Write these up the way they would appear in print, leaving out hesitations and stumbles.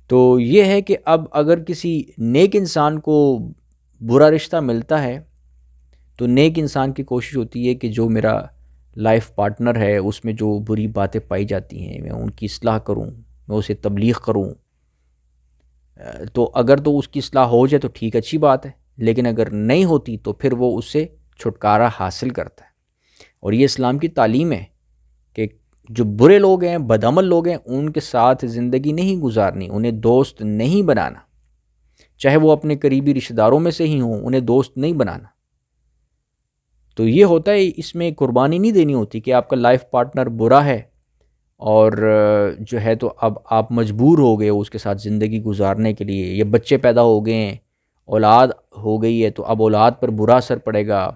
تو یہ ہے کہ اب اگر کسی نیک انسان کو برا رشتہ ملتا ہے تو نیک انسان کی کوشش ہوتی ہے کہ جو میرا لائف پارٹنر ہے اس میں جو بری باتیں پائی جاتی ہیں میں ان کی اصلاح کروں، میں اسے تبلیغ کروں۔ تو اگر تو اس کی اصلاح ہو جائے تو ٹھیک، اچھی بات ہے، لیکن اگر نہیں ہوتی تو پھر وہ اس سے چھٹکارا حاصل کرتا ہے۔ اور یہ اسلام کی تعلیم ہے کہ جو برے لوگ ہیں، بدعمل لوگ ہیں، ان کے ساتھ زندگی نہیں گزارنی، انہیں دوست نہیں بنانا، چاہے وہ اپنے قریبی رشتہ داروں میں سے ہی ہوں، انہیں دوست نہیں بنانا۔ تو یہ ہوتا ہے، اس میں قربانی نہیں دینی ہوتی کہ آپ کا لائف پارٹنر برا ہے اور جو ہے تو اب آپ مجبور ہو گئے اس کے ساتھ زندگی گزارنے کے لیے، یا بچے پیدا ہو گئے ہیں، اولاد ہو گئی ہے تو اب اولاد پر برا اثر پڑے گا۔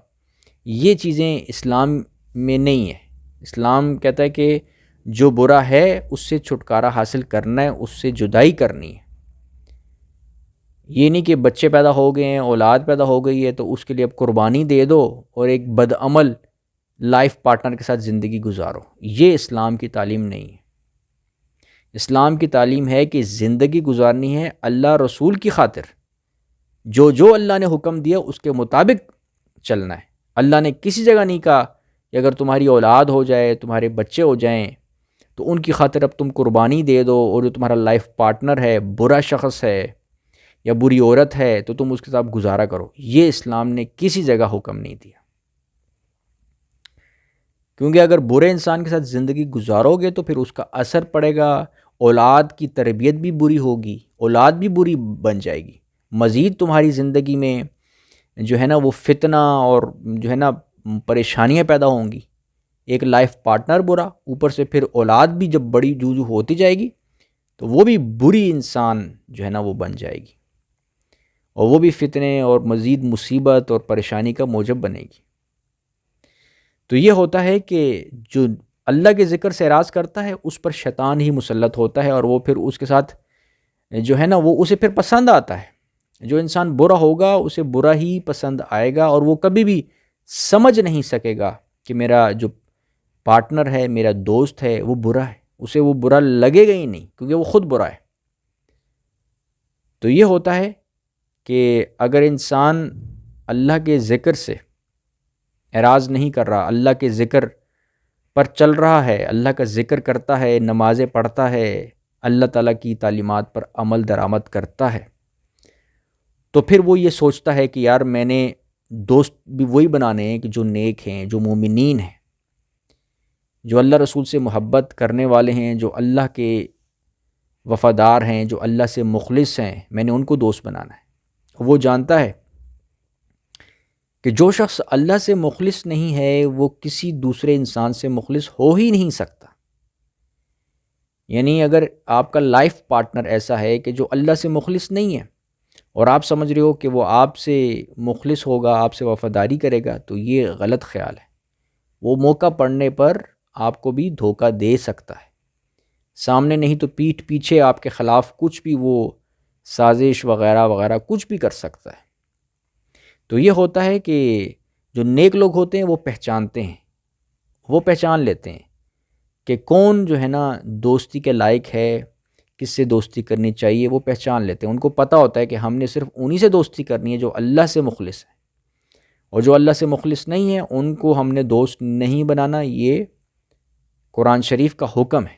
یہ چیزیں اسلام میں نہیں ہیں۔ اسلام کہتا ہے کہ جو برا ہے اس سے چھٹکارا حاصل کرنا ہے، اس سے جدائی کرنی ہے۔ یہ نہیں کہ بچے پیدا ہو گئے ہیں، اولاد پیدا ہو گئی ہے تو اس کے لیے اب قربانی دے دو اور ایک بدعمل لائف پارٹنر کے ساتھ زندگی گزارو۔ یہ اسلام کی تعلیم نہیں ہے۔ اسلام کی تعلیم ہے کہ زندگی گزارنی ہے اللہ رسول کی خاطر، جو اللہ نے حکم دیا اس کے مطابق چلنا ہے۔ اللہ نے کسی جگہ نہیں کہا کہ اگر تمہاری اولاد ہو جائے، تمہارے بچے ہو جائیں تو ان کی خاطر اب تم قربانی دے دو، اور جو تمہارا لائف پارٹنر ہے، برا شخص ہے یا بری عورت ہے تو تم اس کے ساتھ گزارا کرو۔ یہ اسلام نے کسی جگہ حکم نہیں دیا، کیونکہ اگر برے انسان کے ساتھ زندگی گزارو گے تو پھر اس کا اثر پڑے گا، اولاد کی تربیت بھی بری ہوگی، اولاد بھی بری بن جائے گی، مزید تمہاری زندگی میں جو ہے نا وہ فتنہ اور جو ہے نا پریشانیاں پیدا ہوں گی۔ ایک لائف پارٹنر برا، اوپر سے پھر اولاد بھی جب بڑی جو ہوتی جائے گی تو وہ بھی بری انسان جو ہے نا وہ بن جائے گی، اور وہ بھی فتنے اور مزید مصیبت اور پریشانی کا موجب بنے گی۔ تو یہ ہوتا ہے کہ جو اللہ کے ذکر سے اعراض کرتا ہے اس پر شیطان ہی مسلط ہوتا ہے، اور وہ پھر اس کے ساتھ جو ہے نا وہ اسے پھر پسند آتا ہے۔ جو انسان برا ہوگا اسے برا ہی پسند آئے گا، اور وہ کبھی بھی سمجھ نہیں سکے گا کہ میرا جو پارٹنر ہے، میرا دوست ہے، وہ برا ہے، اسے وہ برا لگے گا ہی نہیں، کیونکہ وہ خود برا ہے۔ تو یہ ہوتا ہے کہ اگر انسان اللہ کے ذکر سے اعراض نہیں کر رہا، اللہ کے ذکر پر چل رہا ہے، اللہ کا ذکر کرتا ہے، نمازیں پڑھتا ہے، اللہ تعالیٰ کی تعلیمات پر عمل درآمد کرتا ہے، تو پھر وہ یہ سوچتا ہے کہ یار میں نے دوست بھی وہی بنانے ہیں کہ جو نیک ہیں، جو مومنین ہیں، جو اللہ رسول سے محبت کرنے والے ہیں، جو اللہ کے وفادار ہیں، جو اللہ سے مخلص ہیں، میں نے ان کو دوست بنانا ہے۔ وہ جانتا ہے کہ جو شخص اللہ سے مخلص نہیں ہے وہ کسی دوسرے انسان سے مخلص ہو ہی نہیں سکتا۔ یعنی اگر آپ کا لائف پارٹنر ایسا ہے کہ جو اللہ سے مخلص نہیں ہے اور آپ سمجھ رہے ہو کہ وہ آپ سے مخلص ہوگا، آپ سے وفاداری کرے گا، تو یہ غلط خیال ہے۔ وہ موقع پڑنے پر آپ کو بھی دھوکہ دے سکتا ہے، سامنے نہیں تو پیٹھ پیچھے آپ کے خلاف کچھ بھی وہ سازش وغیرہ وغیرہ کچھ بھی کر سکتا ہے۔ تو یہ ہوتا ہے کہ جو نیک لوگ ہوتے ہیں وہ پہچانتے ہیں، وہ پہچان لیتے ہیں کہ کون جو ہے نا دوستی کے لائق ہے، کس سے دوستی کرنی چاہیے، وہ پہچان لیتے ہیں۔ ان کو پتہ ہوتا ہے کہ ہم نے صرف انہی سے دوستی کرنی ہے جو اللہ سے مخلص ہے، اور جو اللہ سے مخلص نہیں ہے ان کو ہم نے دوست نہیں بنانا۔ یہ قرآن شریف کا حکم ہے۔